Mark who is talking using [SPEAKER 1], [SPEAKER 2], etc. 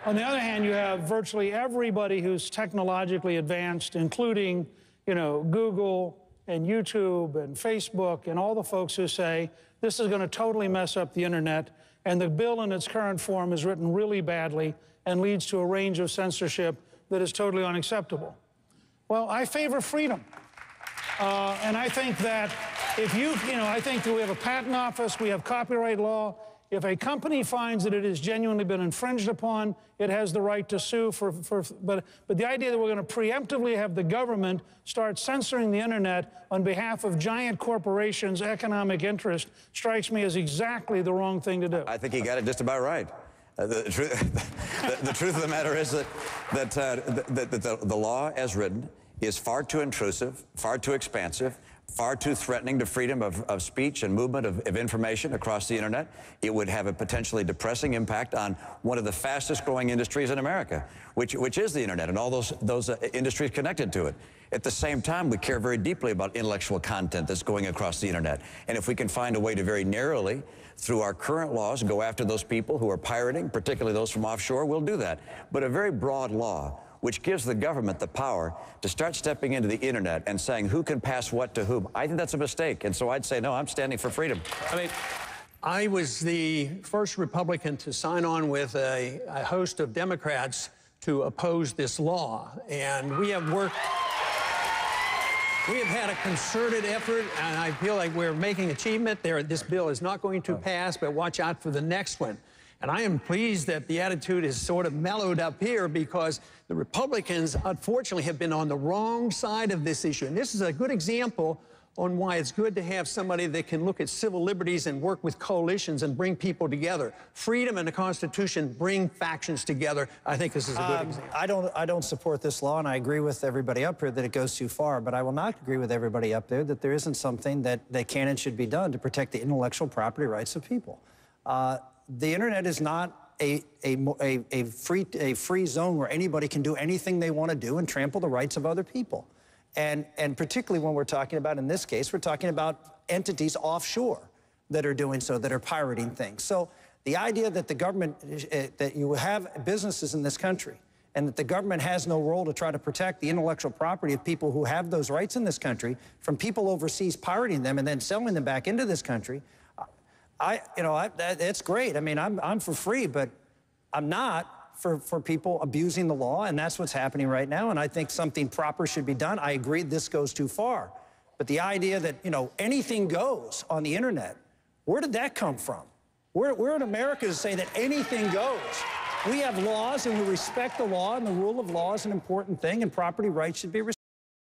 [SPEAKER 1] On the other hand, you have virtually everybody who's technologically advanced, including, Google and YouTube and Facebook and all the folks who say this is going to totally mess up the internet, and the bill in its current form is written really badly and leads to a range of censorship that is totally unacceptable. Well, I favor freedom. And I think that if I think that we have a patent office, we have copyright law. If a company finds that it has genuinely been infringed upon, it has the right to sue but the idea that we're going to preemptively have the government start censoring the internet on behalf of giant corporations' economic interest strikes me as exactly the wrong thing to do.
[SPEAKER 2] I think he got it just about right. The truth of the matter is that the law as written is far too intrusive, far too expansive, far too threatening to freedom of speech and movement of information across the internet. It would have a potentially depressing impact on one of the fastest growing industries in America, which is the internet and all those industries connected to it. At the same time, we care very deeply about intellectual content that's going across the internet. And if we can find a way to very narrowly, through our current laws, go after those people who are pirating, particularly those from offshore, we'll do that. But a very broad law which gives the government the power to start stepping into the internet and saying who can pass what to whom, I think that's a mistake. And so I'd say, no, I'm standing for freedom.
[SPEAKER 3] I mean, I was the first Republican to sign on with a host of Democrats to oppose this law. And we have had a concerted effort, and I feel like we're making achievement there. This bill is not going to pass, but watch out for the next one. And I am pleased that the attitude is sort of mellowed up here, because the Republicans, unfortunately, have been on the wrong side of this issue. And this is a good example on why it's good to have somebody that can look at civil liberties and work with coalitions and bring people together. Freedom and the Constitution bring factions together. I think this is a good example.
[SPEAKER 4] I don't support this law, and I agree with everybody up here that it goes too far, but I will not agree with everybody up there that there isn't something that can and should be done to protect the intellectual property rights of people. The internet is not a free zone where anybody can do anything they want to do and trample the rights of other people. And particularly when we're talking about, in this case, we're talking about entities offshore that are doing so, that are pirating things. So the idea that the government, that you have businesses in this country and that the government has no role to try to protect the intellectual property of people who have those rights in this country from people overseas pirating them and then selling them back into this country, it's great. I mean, I'm for free, but I'm not for people abusing the law, and that's what's happening right now, and I think something proper should be done. I agree this goes too far. But the idea that, anything goes on the internet, where did that come from? We're in America to say that anything goes. We have laws, and we respect the law, and the rule of law is an important thing, and property rights should be respected.